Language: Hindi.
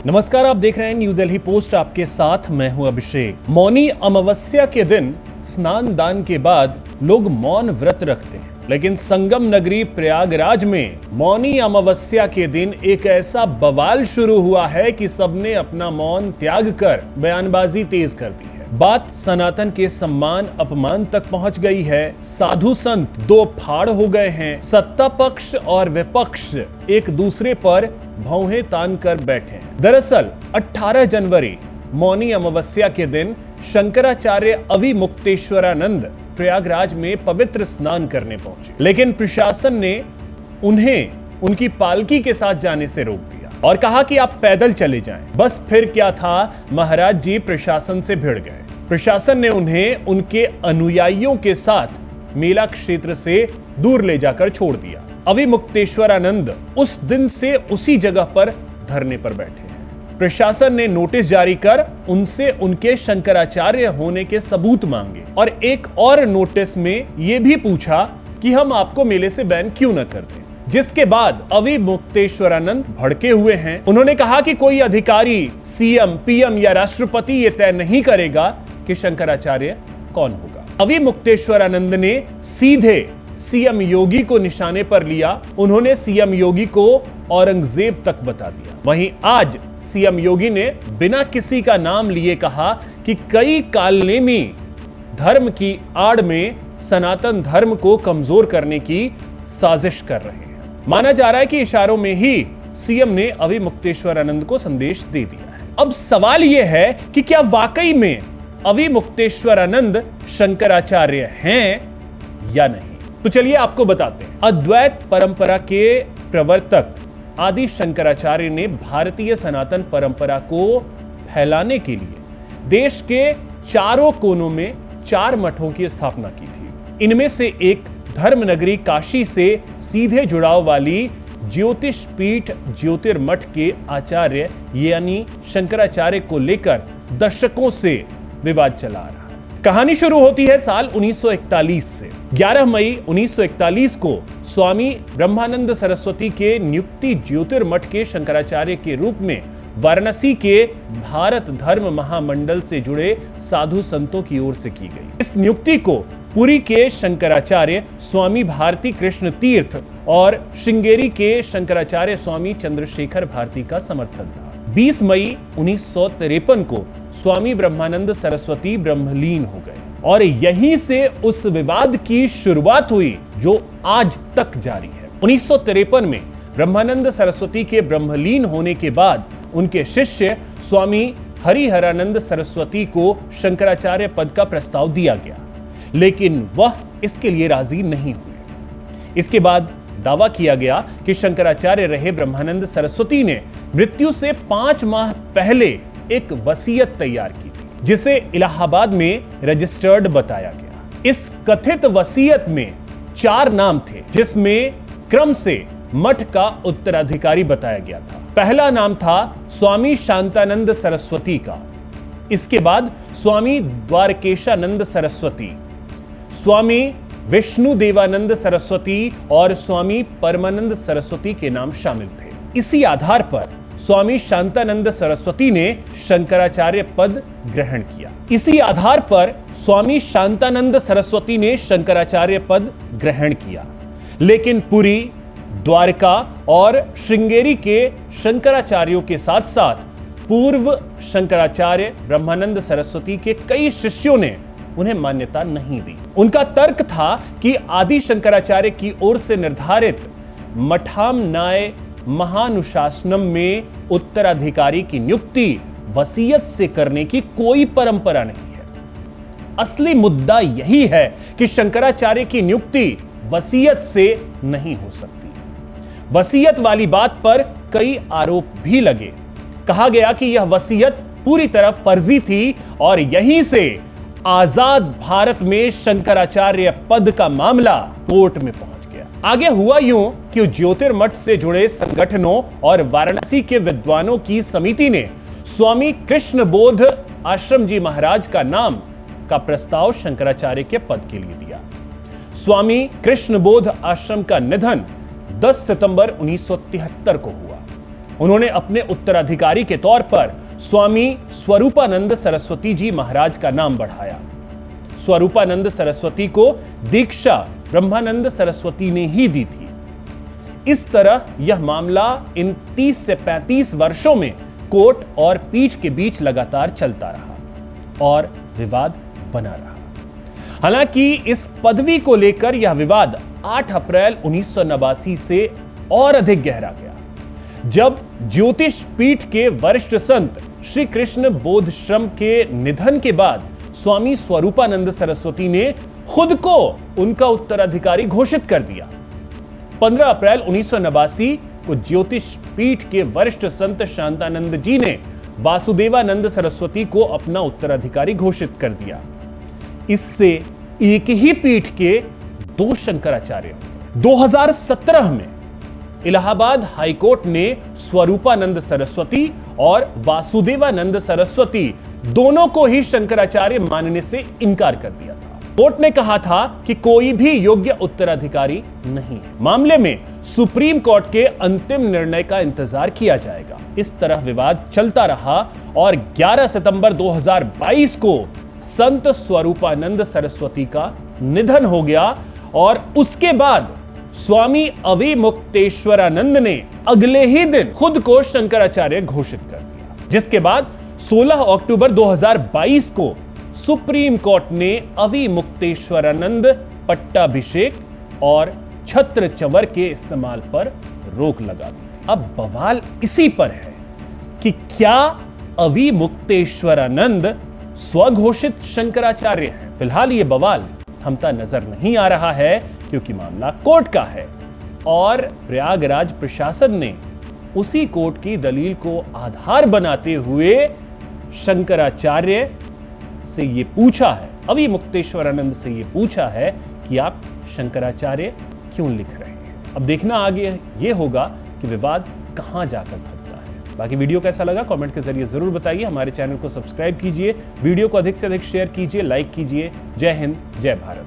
नमस्कार, आप देख रहे हैं न्यू दिल्ली पोस्ट। आपके साथ मैं हूं अभिषेक। मौनी अमावस्या के दिन स्नान दान के बाद लोग मौन व्रत रखते हैं, लेकिन संगम नगरी प्रयागराज में मौनी अमावस्या के दिन एक ऐसा बवाल शुरू हुआ है कि सबने अपना मौन त्याग कर बयानबाजी तेज कर दी है। बात सनातन के सम्मान अपमान तक पहुंच गई है। साधु संत दो फाड़ हो गए हैं। सत्ता पक्ष और विपक्ष एक दूसरे पर भौहें तान कर बैठे हैं। दरअसल 18 जनवरी मौनी अमावस्या के दिन शंकराचार्य अविमुक्तेश्वरानंद प्रयागराज में पवित्र स्नान करने पहुंचे, लेकिन प्रशासन ने उन्हें उनकी पालकी के साथ जाने से रोक दिया और कहा कि आप पैदल चले जाएं। बस फिर क्या था, महाराज जी प्रशासन से भिड़ गए। प्रशासन ने उन्हें उनके अनुयायियों के साथ मेला क्षेत्र से दूर ले जाकर छोड़ दिया। अविमुक्तेश्वरानंद उस दिन से उसी जगह पर धरने पर बैठे हैं। प्रशासन ने नोटिस जारी कर उनसे उनके शंकराचार्य होने के सबूत मांगे और एक और नोटिस में यह भी पूछा कि हम आपको मेले से बैन क्यों न कर दें। जिसके बाद अविमुक्तेश्वरानंद भड़के हुए हैं। उन्होंने कहा कि कोई अधिकारी, सीएम, पीएम या राष्ट्रपति ये तय नहीं करेगा कि शंकराचार्य कौन होगा। अविमुक्तेश्वरानंद ने सीधे सीएम योगी को निशाने पर लिया। उन्होंने सीएम योगी को औरंगजेब तक बता दिया। वहीं आज सीएम योगी ने बिना किसी का नाम लिए कहा कि कई कालनेमी धर्म की आड़ में सनातन धर्म को कमजोर करने की साजिश कर रहे हैं। माना जा रहा है कि इशारों में ही सीएम ने अविमुक्तेश्वरानंद को संदेश दे दिया है। अब सवाल यह है कि क्या वाकई में अविमुक्तेश्वरानंद शंकराचार्य हैं या नहीं। तो चलिए आपको बताते हैं। अद्वैत परंपरा के प्रवर्तक आदि शंकराचार्य ने भारतीय सनातन परंपरा को फैलाने के लिए देश के चारों कोनों में 4 मठों की स्थापना की थी। इनमें से एक धर्मनगरी काशी से सीधे जुड़ाव वाली ज्योतिष पीठ ज्योतिर्मठ के आचार्य यानी शंकराचार्य को लेकर दशकों से विवाद चला आ रहा है। कहानी शुरू होती है साल 1941 से। 11 मई 1941 को स्वामी ब्रह्मानंद सरस्वती के नियुक्ति ज्योतिर्मठ के शंकराचार्य के रूप में वाराणसी के भारत धर्म महामंडल से जुड़े साधु संतों की ओर से की गई। इस नियुक्ति को पुरी के शंकराचार्य स्वामी भारती कृष्ण तीर्थ और श्रृंगेरी के शंकराचार्य स्वामी चंद्रशेखर भारती का समर्थन था। 20 मई 1953 को स्वामी ब्रह्मानंद सरस्वती ब्रह्मलीन हो गए और यहीं से उस विवाद की शुरुआत हुई जो आज तक जारी है। 1953 में ब्रह्मानंद सरस्वती के ब्रह्मलीन होने के बाद उनके शिष्य स्वामी हरिहरानंद सरस्वती को शंकराचार्य पद का प्रस्ताव दिया गया, लेकिन वह इसके लिए राजी नहीं हुए। इसके बाद दावा किया गया कि शंकराचार्य रहे ब्रह्मानंद सरस्वती ने मृत्यु से 5 माह पहले एक वसीयत तैयार की थी, जिसे इलाहाबाद में रजिस्टर्ड बताया गया। इस कथित वसीयत में 4 नाम थे, जिसमें क्रम से मठ का उत्तराधिकारी बताया गया था। पहला नाम था स्वामी शांतानंद सरस्वती का, इसके बाद स्वामी द्वारकेशानंद सरस्वती, स्वामी विष्णु देवानंद सरस्वती और स्वामी परमानंद सरस्वती के नाम शामिल थे। इसी आधार पर स्वामी शांतानंद सरस्वती ने शंकराचार्य पद ग्रहण किया। इसी आधार पर स्वामी शांतानंद सरस्वती ने शंकराचार्य पद ग्रहण किया, लेकिन पुरी, द्वारका और श्रृंगेरी के शंकराचार्यों के साथ साथ पूर्व शंकराचार्य ब्रह्मानंद सरस्वती के कई शिष्यों ने उन्हें मान्यता नहीं दी। उनका तर्क था कि आदि शंकराचार्य की ओर से निर्धारित मठामनाय महानुशासनम में उत्तराधिकारी की नियुक्ति वसीयत से करने की कोई परंपरा नहीं है। असली मुद्दा यही है कि शंकराचार्य की नियुक्ति वसीयत से नहीं हो सकती। वसीयत वाली बात पर कई आरोप भी लगे। कहा गया कि यह वसीयत पूरी तरह फर्जी थी और यहीं से आजाद भारत में शंकराचार्य पद का मामला कोर्ट में पहुंच गया। आगे हुआ यूं कि ज्योतिर्मठ से जुड़े संगठनों और वाराणसी के विद्वानों की समिति ने स्वामी कृष्णबोध आश्रम जी महाराज का नाम का प्रस्ताव शंकराचार्य के पद के लिए दिया। स्वामी कृष्णबोध आश्रम का निधन 10 सितंबर 1973 को हुआ। उन्होंने अपने उत्तराधिकारी के तौर पर स्वामी स्वरूपानंद सरस्वती जी महाराज का नाम बढ़ाया। स्वरूपानंद सरस्वती को दीक्षा ब्रह्मानंद सरस्वती ने ही दी थी। इस तरह यह मामला इन 30 से 35 वर्षों में कोर्ट और पीठ के बीच लगातार चलता रहा और विवाद बना रहा। हालांकि इस पदवी को लेकर यह विवाद 8 अप्रैल 1989 से और अधिक गहरा गया, जब ज्योतिष पीठ के वरिष्ठ संत श्री कृष्ण बोधश्रम के निधन के बाद स्वामी स्वरूपानंद सरस्वती ने खुद को उनका उत्तराधिकारी घोषित कर दिया। 15 अप्रैल 1989 को ज्योतिष पीठ के वरिष्ठ संत शांतानंद जी ने वासुदेवानंद सरस्वती को अपना उत्तराधिकारी घोषित कर दिया। इससे एक ही पीठ के 2 शंकराचार्य। 2017 में इलाहाबाद हाईकोर्ट ने स्वरूपानंद सरस्वती और वासुदेवानंद सरस्वती दोनों को ही शंकराचार्य मानने से इनकार कर दिया था। कोर्ट ने कहा था कि कोई भी योग्य उत्तराधिकारी नहीं है। मामले में सुप्रीम कोर्ट के अंतिम निर्णय का इंतजार किया जाएगा। इस तरह विवाद चलता रहा और 11 सितंबर 2022 को संत स्वरूपानंद सरस्वती का निधन हो गया और उसके बाद स्वामी अविमुक्तेश्वरानंद ने अगले ही दिन खुद को शंकराचार्य घोषित कर दिया, जिसके बाद 16 अक्टूबर 2022 को सुप्रीम कोर्ट ने अविमुक्तेश्वरानंद पट्टाभिषेक और छत्र चवर के इस्तेमाल पर रोक लगा दी। अब बवाल इसी पर है कि क्या अविमुक्तेश्वरानंद स्वघोषित शंकराचार्य हैं। फिलहाल यह बवाल थमता नजर नहीं आ रहा है, क्योंकि मामला कोर्ट का है और प्रयागराज प्रशासन ने उसी कोर्ट की दलील को आधार बनाते हुए शंकराचार्य से यह पूछा है, अविमुक्तेश्वरानंद से यह पूछा है कि आप शंकराचार्य क्यों लिख रहे हैं। अब देखना आगे यह होगा कि विवाद कहां जाकर थमता है। बाकी वीडियो कैसा लगा कमेंट के जरिए जरूर बताइए। हमारे चैनल को सब्सक्राइब कीजिए, वीडियो को अधिक से अधिक शेयर कीजिए, लाइक कीजिए। जय हिंद, जय भारत।